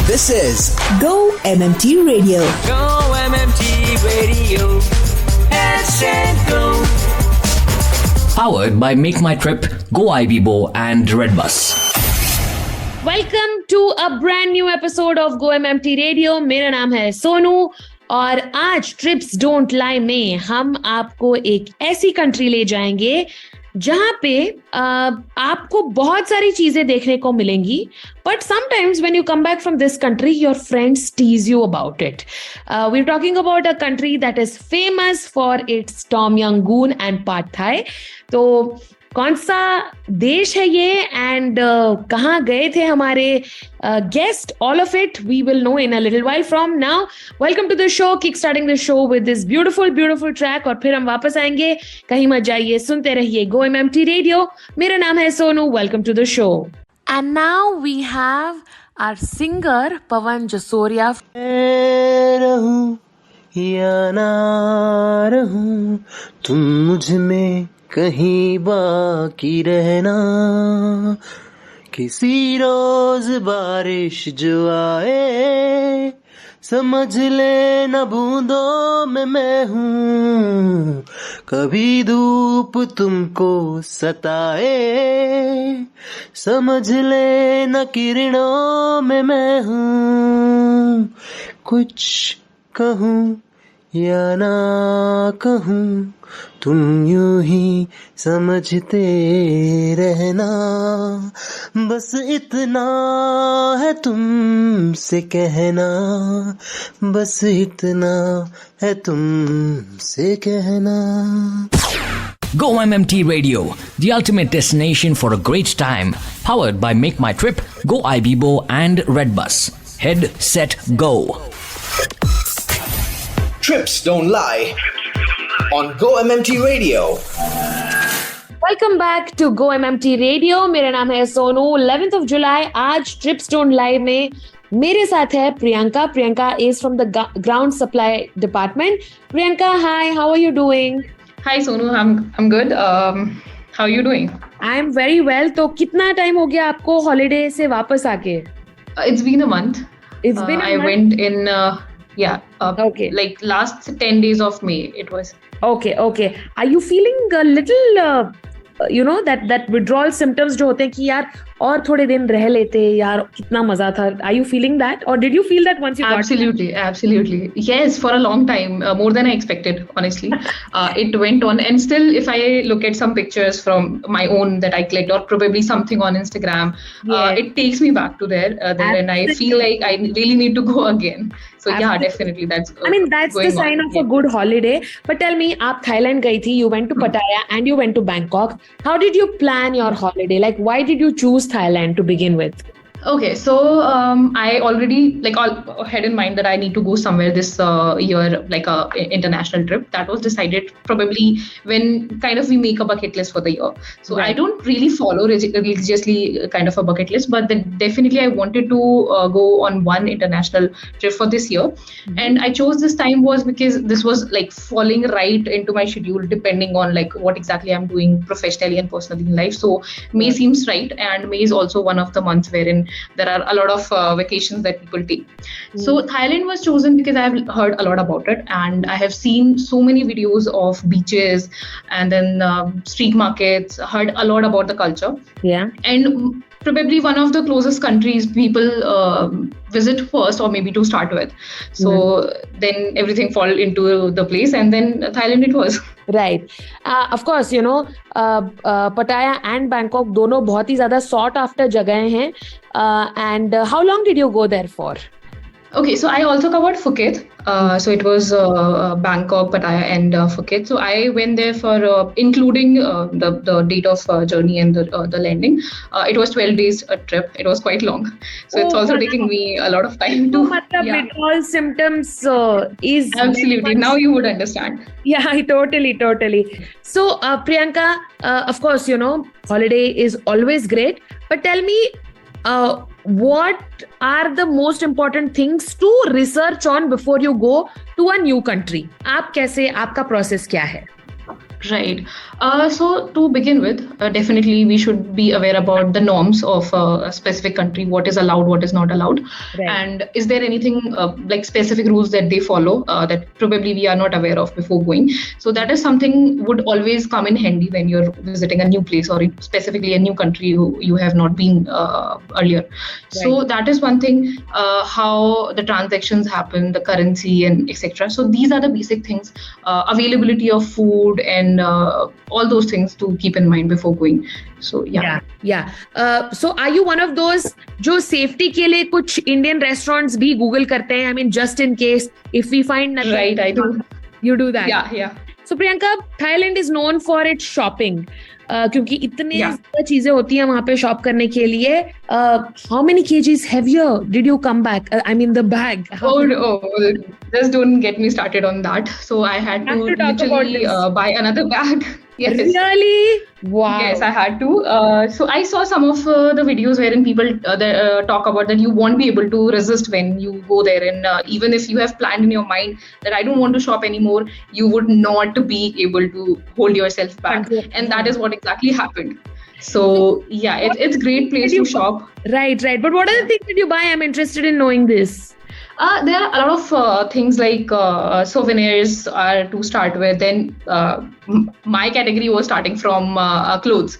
This is GO-MMT Radio. GO-MMT Radio. #go. Powered by Make My Trip, Go-IBBO and Redbus. Welcome to a brand new episode of GO-MMT radio. मेरा नाम है सोनू और आज trips don't lie में हम आपको एक ऐसी कंट्री ले जाएंगे जहां पे आपको बहुत सारी चीजें देखने को मिलेंगी, but sometimes when you come back from this country your friends tease you about it. We are talking about a country that is famous for its tom yum goong and pad thai. तो कौन सा देश है ये and कहाँ गए थे हमारे guest, all of it we will know in a little while from now. Welcome to the show, kick starting the show with this beautiful track और फिर हम वापस आएंगे। कहीं मत जाइए, सुनते रहिए GO-MMT रेडियो। मेरा नाम है Sonu, welcome to the show. And now we have our singer Pavan Jasoriya. रहूं या ना रहूं, तुम मुझ में कहीं बाकी रहना, किसी रोज बारिश जो आए समझ ले न बूंदों में मैं हूँ, कभी धूप तुमको सताए समझ ले न किरणों में मैं हूँ, कुछ कहूँ या ना कहूँ तुम यूं ही समझते रहना, बस इतना है तुमसे कहना, बस इतना है तुमसे कहना। Go-MMT Radio, the ultimate destination for a great time. Powered by Make My Trip, Go-IBBO and Redbus. Head, set, go. Trips don't lie. On GO-MMT Radio. Welcome back to GO-MMT radio. मेरा नाम है Sonu. 11th of July आज trips don't lie में मेरे साथ है Priyanka. Priyanka is from the ground supply department. Priyanka, hi, how are you doing? Hi Sonu, I'm good. How are you doing? I am very well. तो कितना टाइम हो गया आपको हॉलीडे से वापस आके? It's been a month. It's been a I month? went in Okay. like last 10 days of May it was. Okay. Are you feeling a little that withdrawal symptoms जो होते हैं कि यार और थोड़े दिन रह लेते यार, कितना मजा था? Are you feeling that, or did you feel that once you Absolutely. Yes, for a long time, more than I expected, honestly. It went on, and still, if I look at some pictures from my own that I clicked, or probably something on Instagram, it takes me back to there, and I feel like I really need to go again. So yeah, definitely that's. That's the sign of a good holiday. But tell me, आप Thailand गई थी, you went to Pattaya and you went to Bangkok. How did you plan your holiday? Like, why did you choose Thailand to begin with? Okay, so I already had in mind that I need to go somewhere this year, like a international trip. That was decided probably when kind of we make a bucket list for the year. So right. I don't really follow religiously kind of a bucket list, but then definitely I wanted to go on one international trip for this year. Mm-hmm. And I chose this time was because this was like falling right into my schedule, depending on like what exactly I'm doing professionally and personally in life. So May seems right, and May is also one of the months wherein there are a lot of vacations that people take. So Thailand was chosen because I have heard a lot about it, and I have seen so many videos of beaches and then street markets, heard a lot about the culture. Yeah. And probably one of the closest countries people visit first, or maybe to start with. So then everything fall into the place, and then Thailand it was. Right. Of course, Pattaya and Bangkok दोनों बहुत ही ज़्यादा sought after जगह हैं. And how long did you go there for? Okay, so I also covered Phuket. So it was Bangkok, Pattaya, and Phuket. So I went there for including the date of journey and the landing. It was 12 days a trip. It was quite long. So it's also taking me a lot of time to. Withdrawal symptoms is absolutely. Now you would understand. Yeah, totally. So Priyanka, of course, holiday is always great. But tell me, what are the most important things to research on before you go to a new country? आप कैसे, आपका process क्या है? Right. So to begin with, definitely we should be aware about the norms of a specific country, what is allowed, what is not allowed. Right. And is there anything like specific rules that they follow that probably we are not aware of before going. So that is something would always come in handy when you're visiting a new place or specifically a new country you have not been earlier. So that is one thing, how the transactions happen, the currency and etc. So these are the basic things, availability of food and all those things to keep in mind before going. So yeah. So are you one of those जो safety के लिए कुछ Indian restaurants भी Google करते हैं? I mean, just in case if we find nothing. Right, I do. You do that. Yeah. So Priyanka, Thailand is known for its shopping. क्योंकि इतने ज़्यादा चीजें होती हैं वहाँ पे शॉप करने के लिए. How many kgs heavier did you come back? I mean the bag. Oh, just don't get me started on that. So I had to literally buy another bag. Yes. Really? Wow. Yes, I had to. So I saw some of the videos wherein people talk about that you won't be able to resist when you go there. And even if you have planned in your mind that I don't want to shop anymore, you would not be able to hold yourself back. And that is what exactly happened. So yeah, it's a great place to shop. Right. But what are the things that you buy? I'm interested in knowing this. There are a lot of things like souvenirs are to start with. Then my category was starting from clothes,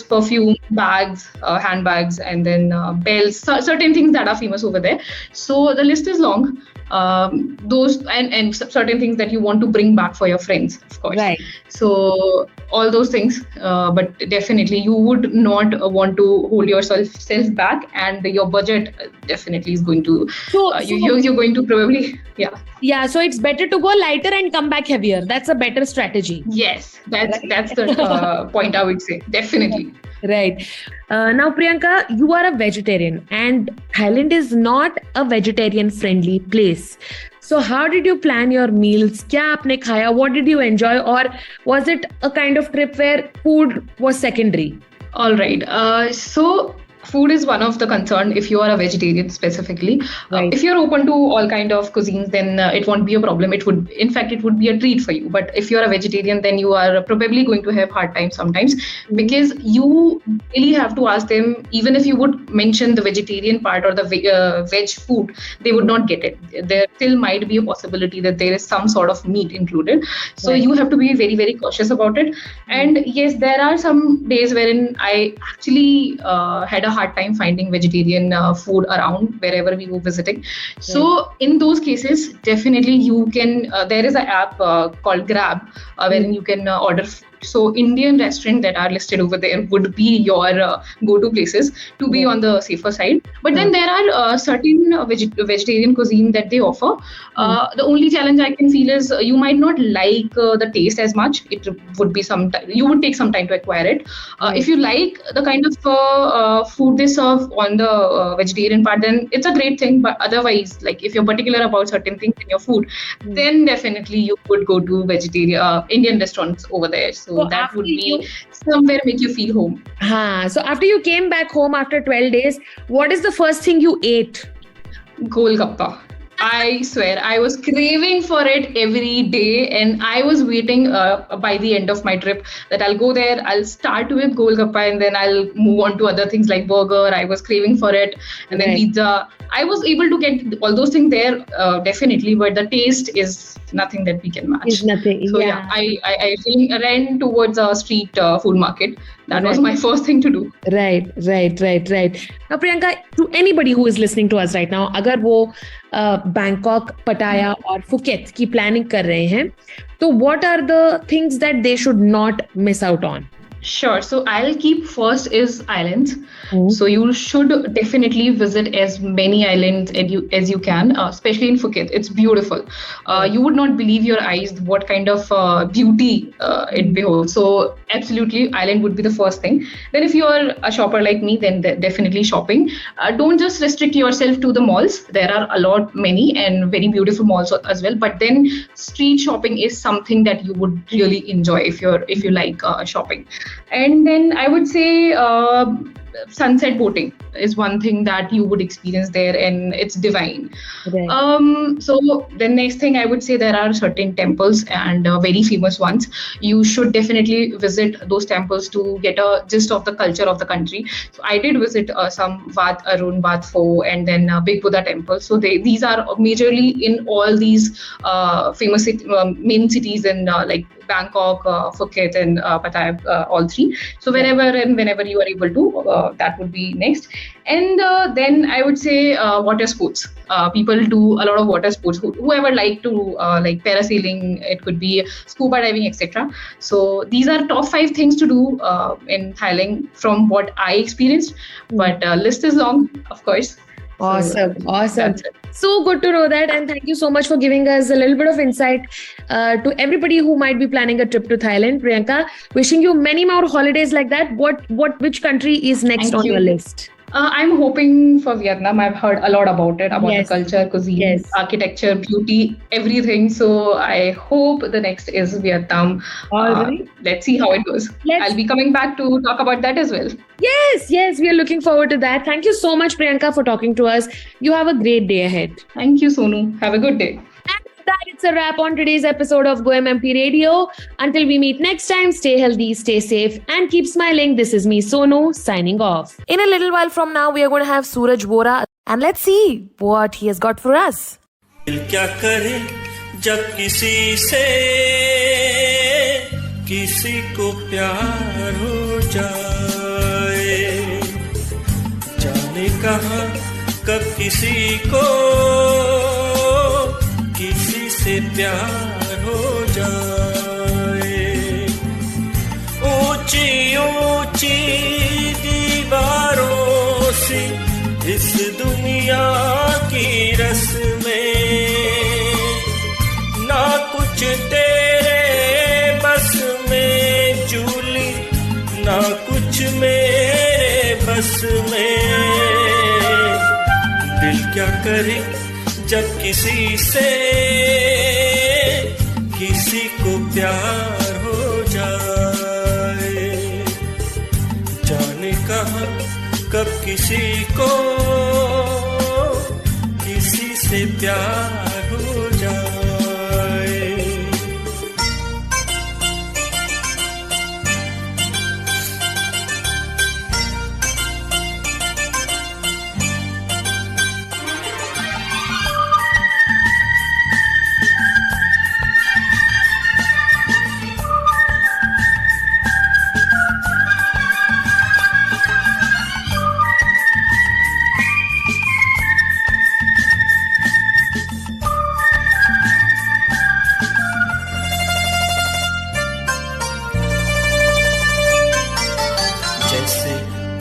perfume, bags, handbags, and then belts, certain things that are famous over there. So the list is long. Those and certain things that you want to bring back for your friends, of course. Right. So all those things, but definitely you would not want to hold yourself back, and your budget definitely is going to. You're going to probably Yeah. So it's better to go lighter and come back heavier. That's a better strategy. Yes, that's the point I would say. Definitely. Right. Now, Priyanka, you are a vegetarian and Thailand is not a vegetarian friendly place. So how did you plan your meals? Kya aapne khaya? What did you enjoy? Or was it a kind of trip where food was secondary? All right. So food is one of the concern if you are a vegetarian specifically. Right. If you're open to all kind of cuisines, then it won't be a problem. It would be a treat for you. But if you're a vegetarian, then you are probably going to have hard time sometimes, because you really have to ask them, even if you would mention the vegetarian part or the veg food, they would not get it. There still might be a possibility that there is some sort of meat included. So you have to be very, very cautious about it. And yes, there are some days wherein I actually had a hard time finding vegetarian food around wherever we were visiting. So in those cases, definitely you can, there is an app called Grab wherein you can order. So Indian restaurants that are listed over there would be your go-to places to be on the safer side. But then there are certain vegetarian cuisine that they offer. The only challenge I can feel is you might not like the taste as much. It would be you would take some time to acquire it. If you like the kind of food they serve on the vegetarian part, then it's a great thing. But otherwise, like if you're particular about certain things in your food, then definitely you would go to vegetarian Indian restaurants over there. So that would be somewhere make you feel home. So after you came back home after 12 days, what is the first thing you ate? Golgappa. I swear, I was craving for it every day, and I was waiting by the end of my trip that I'll go there, I'll start with Golgappa, and then I'll move on to other things like burger. I was craving for it, and then pizza. I was able to get all those things there, definitely, but the taste is nothing that we can match. It's nothing. So I ran towards a street food market. That was my first thing to do. Right. Now, Priyanka, to anybody who is listening to us right now, अगर वो Bangkok, Pattaya or Phuket की planning कर रहे हैं, तो what are the things that they should not miss out on? Sure. So I'll keep first is islands. So you should definitely visit as many islands as you can, especially in Phuket. It's beautiful. You would not believe your eyes what kind of beauty it beholds. So absolutely, island would be the first thing. Then if you're a shopper like me, then definitely shopping. Don't just restrict yourself to the malls. There are many and very beautiful malls as well. But then street shopping is something that you would really enjoy if you like shopping. And then I would say sunset boating is one thing that you would experience there, and it's divine. Right. So the next thing I would say, there are certain temples and very famous ones. You should definitely visit those temples to get a gist of the culture of the country. So I did visit some Wat Arun, Wat Pho, and then Big Buddha temple. So these are majorly in all these famous main cities in like Bangkok, Phuket, and Pattaya, all three. So whenever you are able to, that would be next. And then I would say water sports. People do a lot of water sports. Whoever like to like parasailing, it could be scuba diving, etc. So these are top 5 things to do in Thailand from what I experienced. But list is long, of course. Awesome. So Awesome. that's it. So good to know that. And thank you so much for giving us a little bit of insight to everybody who might be planning a trip to Thailand. Priyanka, wishing you many more holidays like that. Which country is next Thank on you. your list? I'm hoping for Vietnam. I've heard a lot about it, about Yes. the culture, cuisine, Yes. architecture, beauty, everything. So I hope the next is Vietnam. All right. Let's see how it goes. Let's- I'll be coming back to talk about that as well. Yes, we are looking forward to that. Thank you so much, Priyanka, for talking to us. You have a great day ahead. Thank you, Sonu. Have a good day. And with that, it's a wrap on today's episode of GO-MMT Radio. Until we meet next time, stay healthy, stay safe, and keep smiling. This is me, Sonu, signing off. In a little while from now, we are going to have Suraj Vora, and let's see what he has got for us. दिल क्या करे जब किसी से किसी को प्यार हो जाए, जाने कहाँ कब किसी को किसी से प्यार हो जाए। ऊंची ऊंची दीवारों से इस दुनिया की रस्में, ना कुछ तेरे बस में जूली, ना कुछ मेरे बस में। दिल क्या करे जब किसी से किसी को प्यार हो जाए, जाने कहाँ कब किसी को किसी से प्यार हो जाए।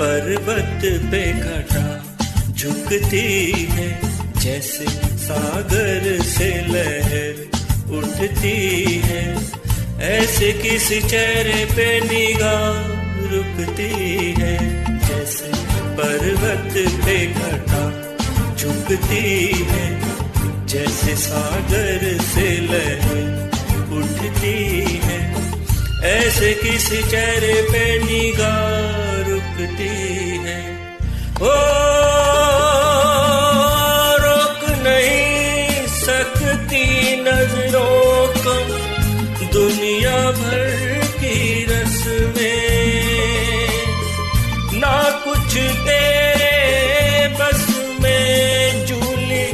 पर्वत पे घटा झुकती है, जैसे सागर से लहर उठती है, ऐसे किसी चेहरे पे निगाह रुकती है। जैसे पर्वत पे घटा झुकती है, जैसे सागर से लहर उठती है, ऐसे किसी चेहरे पे निगाह रुकती है। ओ रोक नहीं सकती नजरों को दुनिया भर की रस्में, ना कुछ तेरे बस में जूली,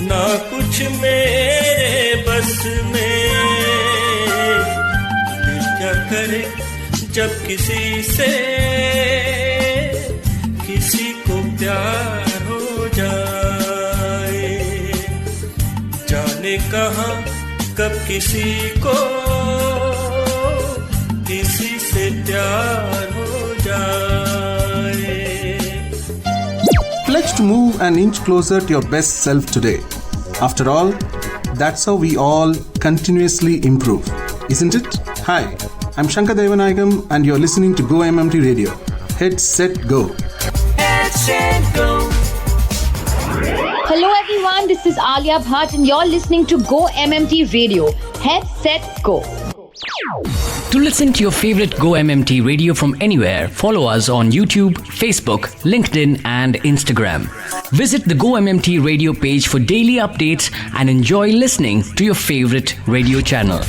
ना कुछ मेरे बस में। दिल क्या करे जब किसी से किसी को प्यार हो जाए, जाने कहाँ कब किसी को किसी से प्यार हो जाए। Pledge to move an inch closer to your best self today. After all, that's how we all continuously improve, isn't it? Hi, I'm Shankar Devanayagam and you're listening to GO-MMT Radio. Head, set, go. Head, set, go. Hello everyone, this is Alia Bhatt and you're listening to GO-MMT Radio. Head, set, go. To listen to your favorite Go-MMT radio from anywhere, follow us on YouTube, Facebook, LinkedIn and Instagram. Visit the Go-MMT radio page for daily updates and enjoy listening to your favorite radio channel.